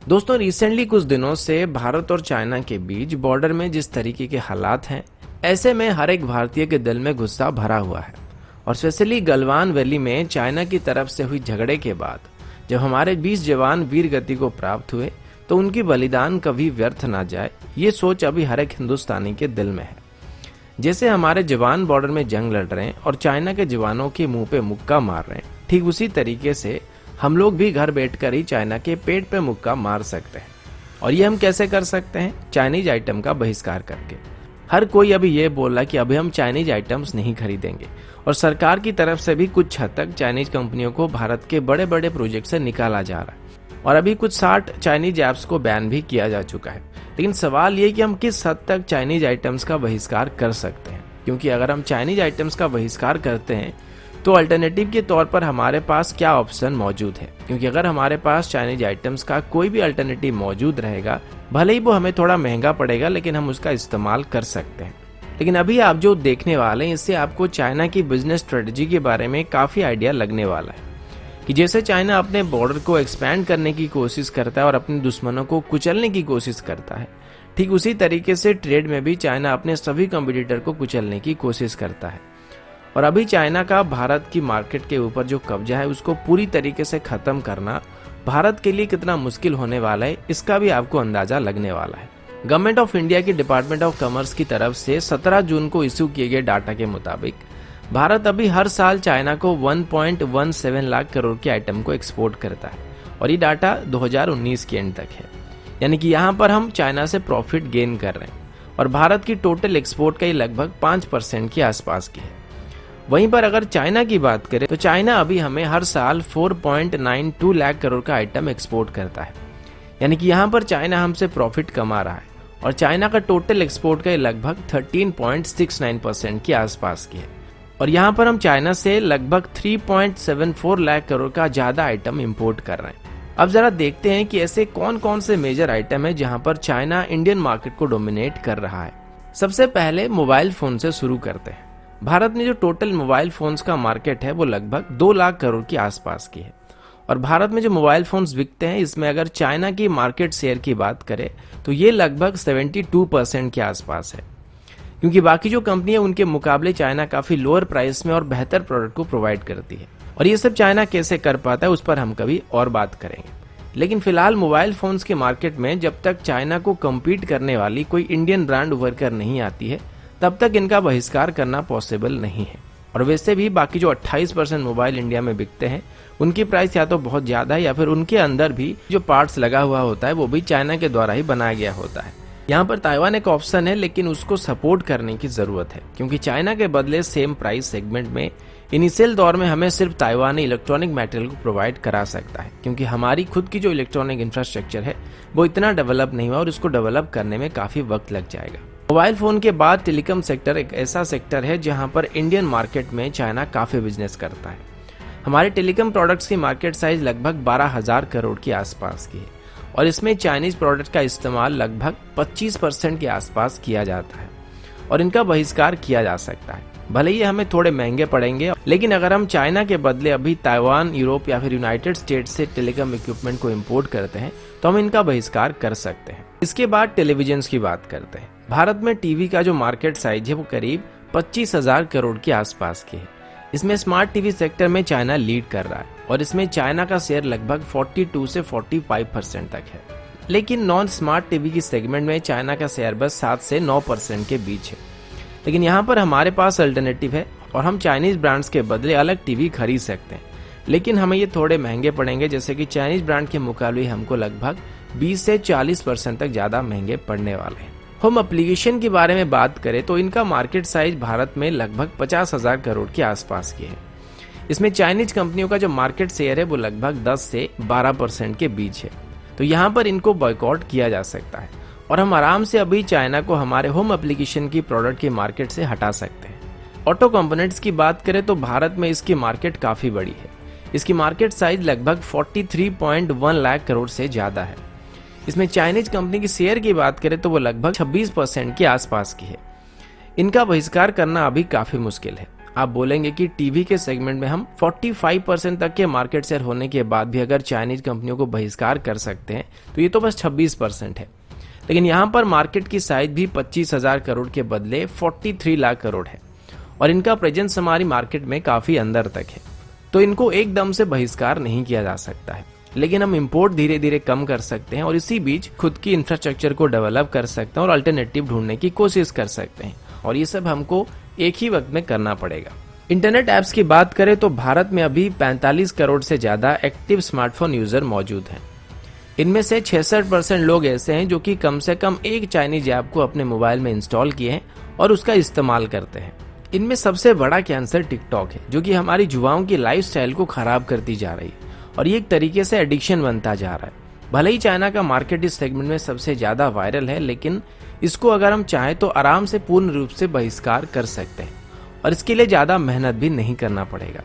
दोस्तों, रिसेंटली कुछ दिनों से भारत और चाइना के बीच बॉर्डर में जिस तरीके के हालात हैं, ऐसे में हर एक भारतीय के दिल में गुस्सा भरा हुआ है। और स्पेशली गलवान वैली में चाइना की तरफ से हुई झगड़े के बाद जब हमारे 20 जवान वीर गति को प्राप्त हुए तो उनकी बलिदान कभी व्यर्थ ना जाए, ये सोच अभी हर एक हिंदुस्तानी के दिल में है। जैसे हमारे जवान बॉर्डर में जंग लड़ रहे हैं और चाइना के जवानों के मुंह पे मुक्का मार रहे हैं, ठीक उसी तरीके से हम लोग भी घर बैठकर ही चाइना के पेट पे मुक्का मार सकते हैं। और ये हम कैसे कर सकते हैं? चाइनीज आइटम का बहिष्कार करके। हर कोई अभी ये बोल रहा है कि अभी हम चाइनीज आइटम्स नहीं खरीदेंगे, और सरकार की तरफ से भी कुछ हद तक चाइनीज कंपनियों को भारत के बड़े बड़े प्रोजेक्ट से निकाला जा रहा है। और अभी कुछ 60 चाइनीज ऐप्स को बैन भी किया जा चुका है। लेकिन सवाल ये कि हम किस हद तक चाइनीज आइटम्स का बहिष्कार कर सकते हैं, क्योंकि अगर हम चाइनीज आइटम्स का बहिष्कार करते हैं तो अल्टरनेटिव के तौर पर हमारे पास क्या ऑप्शन मौजूद है। क्योंकि अगर हमारे पास चाइनीज आइटम्स का कोई भी अल्टरनेटिव मौजूद रहेगा, भले ही वो हमें थोड़ा महंगा पड़ेगा, लेकिन हम उसका इस्तेमाल कर सकते हैं। लेकिन अभी आप जो देखने वाले हैं, इससे आपको चाइना की बिजनेस स्ट्रेटजी के बारे में काफ़ी आइडिया लगने वाला है कि जैसे चाइना अपने बॉर्डर को एक्सपैंड करने की कोशिश करता है और अपने दुश्मनों को कुचलने की कोशिश करता है, ठीक उसी तरीके से ट्रेड में भी चाइना अपने सभी कॉम्पिटिटर को कुचलने की कोशिश करता है। और अभी चाइना का भारत की मार्केट के ऊपर जो कब्जा है, उसको पूरी तरीके से खत्म करना भारत के लिए कितना मुश्किल होने वाला है, इसका भी आपको अंदाजा लगने वाला है। गवर्नमेंट ऑफ इंडिया की डिपार्टमेंट ऑफ कॉमर्स की तरफ से 17 जून को इश्यू किए गए डाटा के मुताबिक भारत अभी हर साल चाइना को 1.17 लाख करोड़ के आइटम को एक्सपोर्ट करता है। और ये डाटा 2019 के एंड तक है, यानी कि यहाँ पर हम चाइना से प्रॉफिट गेन कर रहे हैं। और भारत की टोटल एक्सपोर्ट का ये लगभग 5% के आसपास की है। वहीं पर अगर चाइना की बात करें तो चाइना अभी हमें हर साल 4.92 लाख करोड़ का आइटम एक्सपोर्ट करता है, यानी कि यहाँ पर चाइना हमसे प्रॉफिट कमा रहा है। और चाइना का टोटल एक्सपोर्ट का लगभग 13.69% के आसपास की है। और यहाँ पर हम चाइना से लगभग 3.74 लाख करोड़ का ज्यादा आइटम इंपोर्ट कर रहे हैं। अब जरा देखते हैं कि ऐसे कौन कौन से मेजर आइटम है जहाँ पर चाइना इंडियन मार्केट को डोमिनेट कर रहा है। सबसे पहले मोबाइल फोन से शुरू करते हैं। भारत में जो टोटल मोबाइल फोन्स का मार्केट है वो लगभग 2 लाख करोड़ के आसपास की है। और भारत में जो मोबाइल फोन्स बिकते हैं, इसमें अगर चाइना की मार्केट शेयर की बात करें तो ये लगभग 72% के आसपास है। क्योंकि बाकी जो कंपनी है उनके मुकाबले चाइना काफी लोअर प्राइस में और बेहतर प्रोडक्ट को प्रोवाइड करती है। और ये सब चाइना कैसे कर पाता है उस पर हम कभी और बात करेंगे। लेकिन फिलहाल मोबाइल फोन्स के मार्केट में जब तक चाइना को कम्पीट करने वाली कोई इंडियन ब्रांड उभर कर नहीं आती है, तब तक इनका बहिष्कार करना पॉसिबल नहीं है। और वैसे भी बाकी जो 28% मोबाइल इंडिया में बिकते हैं, उनकी प्राइस या तो बहुत ज़्यादा है या फिर उनके अंदर भी जो पार्ट्स लगा हुआ होता है वो भी चाइना के द्वारा ही बनाया गया होता है। यहाँ पर ताइवान एक ऑप्शन है, लेकिन उसको सपोर्ट करने की ज़रूरत है। क्योंकि चाइना के बदले सेम प्राइस सेगमेंट में इनिशियल दौर में हमें सिर्फ ताइवान इलेक्ट्रॉनिक मटेरियल को प्रोवाइड करा सकता है। क्योंकि हमारी खुद की जो इलेक्ट्रॉनिक इंफ्रास्ट्रक्चर है वो इतना डेवलप नहीं हुआ और इसको डेवलप करने में काफ़ी वक्त लग जाएगा। मोबाइल फोन के बाद टेलीकॉम सेक्टर एक ऐसा सेक्टर है जहां पर इंडियन मार्केट में चाइना काफ़ी बिजनेस करता है। हमारे टेलीकॉम प्रोडक्ट्स की मार्केट साइज लगभग 12,000 करोड़ के आसपास की है। और इसमें चाइनीज प्रोडक्ट का इस्तेमाल लगभग 25% के आसपास किया जाता है। और इनका बहिष्कार किया जा सकता है, भले ही हमें थोड़े महंगे पड़ेंगे। लेकिन अगर हम चाइना के बदले अभी ताइवान, यूरोप या फिर यूनाइटेड स्टेट्स से टेलीकॉम इक्विपमेंट को इम्पोर्ट करते हैं तो हम इनका बहिष्कार कर सकते हैं। इसके बाद टेलीविजन की बात करते हैं। भारत में टीवी का जो मार्केट साइज है वो करीब 25,000 करोड़ के आसपास की है। इसमें स्मार्ट टीवी सेक्टर में चाइना लीड कर रहा है और इसमें चाइना का शेयर लगभग 42 से 45% तक है। लेकिन नॉन स्मार्ट टीवी की सेगमेंट में चाइना का शेयर बस 7 से 9% के बीच है। लेकिन यहाँ पर हमारे पास अल्टरनेटिव है और हम चाइनीज ब्रांड्स के बदले अलग टीवी खरीद सकते हैं। लेकिन हमें ये थोड़े महंगे पड़ेंगे, जैसे कि चाइनीज ब्रांड के मुकाबले हमको लगभग 20 से 40% तक ज़्यादा महंगे पड़ने वाले हैं। होम एप्लीकेशन के बारे में बात करें तो इनका मार्केट साइज भारत में लगभग 50,000 करोड़ के आसपास की है। इसमें चाइनीज कंपनियों का जो मार्केट शेयर है वो लगभग 10 से 12% के बीच है। तो यहाँ पर इनको बॉयकॉट किया जा सकता है और हम आराम से अभी चाइना को हमारे होम एप्लीकेशन की प्रोडक्ट की मार्केट से हटा सकते हैं। ऑटो कंपोनेंट्स की बात करें तो भारत में इसकी मार्केट काफ़ी बड़ी है। इसकी मार्केट साइज लगभग 43.1 लाख करोड़ से ज़्यादा है। इसमें चाइनीज कंपनी की शेयर की बात करें तो वो लगभग 26% के आसपास की है। इनका बहिष्कार करना अभी काफ़ी मुश्किल है आप बोलेंगे कि टीवी के सेगमेंट में हम 45% तक के मार्केट शेयर होने के बाद भी अगर चाइनीज कंपनियों को बहिष्कार कर सकते हैं तो ये तो बस 26% है। लेकिन यहाँ पर मार्केट की साइज भी 25,000 करोड़ के बदले 43 लाख करोड़ है और इनका प्रेजेंस हमारी मार्केट में काफी अंदर तक है, तो इनको एकदम से बहिष्कार नहीं किया जा सकता है। लेकिन हम इंपोर्ट धीरे धीरे कम कर सकते हैं और इसी बीच खुद की इंफ्रास्ट्रक्चर को डेवलप कर सकते हैं और अल्टरनेटिव ढूंढने की कोशिश कर सकते हैं, और ये सब हमको एक ही वक्त में करना पड़ेगा। इंटरनेट ऐप्स की बात करें तो भारत में अभी 45 करोड़ से ज्यादा एक्टिव स्मार्टफोन यूजर मौजूद हैं। इनमें से 66% लोग ऐसे हैं जो कि कम से कम एक चाइनीज ऐप को अपने मोबाइल में इंस्टॉल किए हैं और उसका इस्तेमाल करते हैं। इनमें सबसे बड़ा कैंसर टिकटॉक है, जो कि हमारी युवाओं की लाइफस्टाइल को खराब करती जा रही है और ये एक तरीके से एडिक्शन बनता जा रहा है। भले ही चाइना का मार्केट इस सेगमेंट में सबसे ज्यादा वायरल है, लेकिन इसको अगर हम चाहें तो आराम से पूर्ण रूप से बहिष्कार कर सकते हैं और इसके लिए ज्यादा मेहनत भी नहीं करना पड़ेगा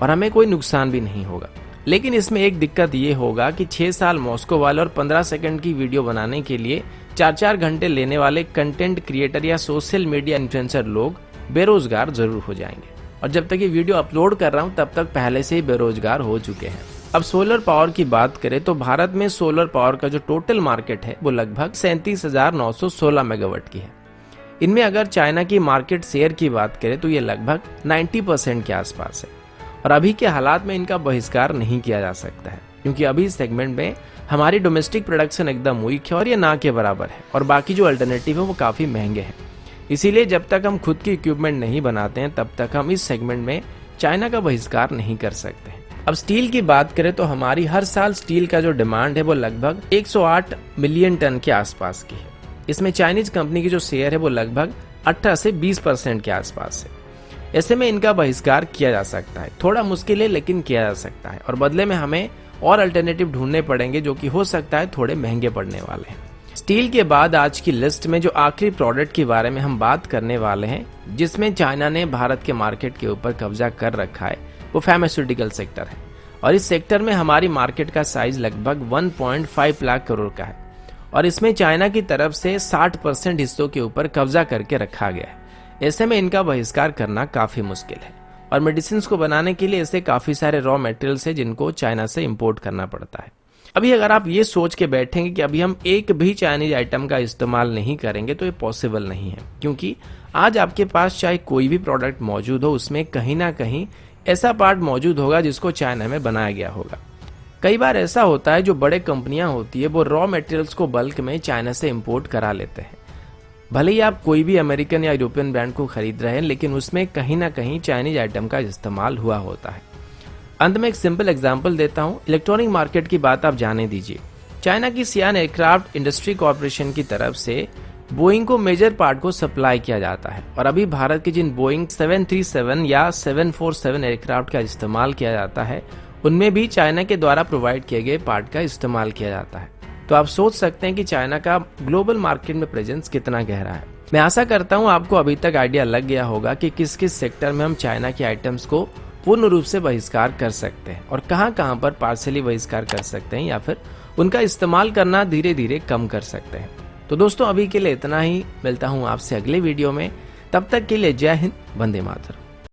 और हमें कोई नुकसान भी नहीं होगा। लेकिन इसमें एक दिक्कत ये होगा कि 6 साल मॉस्को वाले और 15 सेकंड की वीडियो बनाने के लिए 4-4 घंटे लेने वाले कंटेंट क्रिएटर या सोशल मीडिया इन्फ्लुएंसर लोग बेरोजगार जरूर हो जाएंगे, और जब तक ये वीडियो अपलोड कर रहा हूँ तब तक पहले से ही बेरोजगार हो चुके हैं। अब सोलर पावर की बात करें तो भारत में सोलर पावर का जो टोटल मार्केट है वो लगभग 37,916 मेगावाट की है। इनमें अगर चाइना की मार्केट शेयर की बात करें तो ये लगभग 90% के आसपास है और अभी के हालात में इनका बहिष्कार नहीं किया जा सकता है, क्योंकि अभी इस सेगमेंट में हमारी डोमेस्टिक प्रोडक्शन एकदम वीक है और ये ना के बराबर है और बाकी जो अल्टरनेटिव है वो काफी महंगे हैं। इसीलिए जब तक हम खुद की इक्विपमेंट नहीं बनाते हैं तब तक हम इस सेगमेंट में चाइना का बहिष्कार नहीं कर सकते हैं। अब स्टील की बात करें तो हमारी हर साल स्टील का जो डिमांड है वो लगभग 108 मिलियन टन के आसपास की है। इसमें चाइनीज कंपनी की जो शेयर है वो लगभग 18 से 20% के आसपास है। ऐसे में इनका बहिष्कार किया जा सकता है, थोड़ा मुश्किल है लेकिन किया जा सकता है, और बदले में हमें और अल्टरनेटिव ढूंढने पड़ेंगे जो कि हो सकता है थोड़े महंगे पड़ने वाले हैं। स्टील के बाद आज की लिस्ट में जो आखिरी प्रोडक्ट के बारे में हम बात करने वाले हैं जिसमें चाइना ने भारत के मार्केट के ऊपर कब्जा कर रखा है वो फार्मास्यूटिकल सेक्टर है, और इस सेक्टर में हमारी मार्केट का साइज लगभग 1.5 लाख करोड़ का है और इसमें चाइना की तरफ से 60% हिस्सों के ऊपर कब्जा करके रखा गया है। ऐसे में इनका बहिष्कार करना काफी मुश्किल है और मेडिसिन को बनाने के लिए ऐसे काफी सारे रॉ मटेरियल्स है जिनको चाइना से इंपोर्ट करना पड़ता है। अभी अगर आप ये सोच के बैठेंगे कि अभी हम एक भी चाइनीज आइटम का इस्तेमाल नहीं करेंगे तो ये पॉसिबल नहीं है, क्योंकि आज आपके पास चाहे कोई भी प्रोडक्ट मौजूद हो उसमें कहीं ना कहीं ऐसा पार्ट मौजूद होगा जिसको चाइना में बनाया गया होगा। कई बार ऐसा होता है जो बड़े कंपनियां होती है वो रॉ मटेरियल्स को बल्क में चाइना से इंपोर्ट करा लेते हैं। भले ही आप कोई भी अमेरिकन या यूरोपियन ब्रांड को खरीद रहे हैं, लेकिन उसमें कहीं ना कहीं चाइनीज आइटम का इस्तेमाल हुआ होता है। अंत में एक सिंपल एग्जांपल देता हूं, इलेक्ट्रॉनिक मार्केट की बात आप जाने दीजिए। चाइना की सियान एयरक्राफ्ट इंडस्ट्री कॉर्पोरेशन की तरफ से बोइंग को मेजर पार्ट को सप्लाई किया जाता है और अभी भारत के जिन बोइंग 737 या 747 एयरक्राफ्ट का इस्तेमाल किया जाता है उनमें भी चाइना के द्वारा प्रोवाइड किए गए पार्ट का इस्तेमाल किया जाता है। तो आप सोच सकते हैं कि चाइना का ग्लोबल मार्केट में प्रेजेंस कितना गहरा है। मैं आशा करता हूं आपको अभी तक आइडिया लग गया होगा कि किस किस सेक्टर में हम चाइना के आइटम्स को पूर्ण रूप से बहिष्कार कर सकते हैं और कहां पर पार्शियली बहिष्कार कर सकते हैं या फिर उनका इस्तेमाल करना धीरे धीरे कम कर सकते हैं। तो दोस्तों अभी के लिए इतना ही, मिलता हूं आपसे अगले वीडियो में। तब तक के लिए जय हिंद, वंदे मातरम।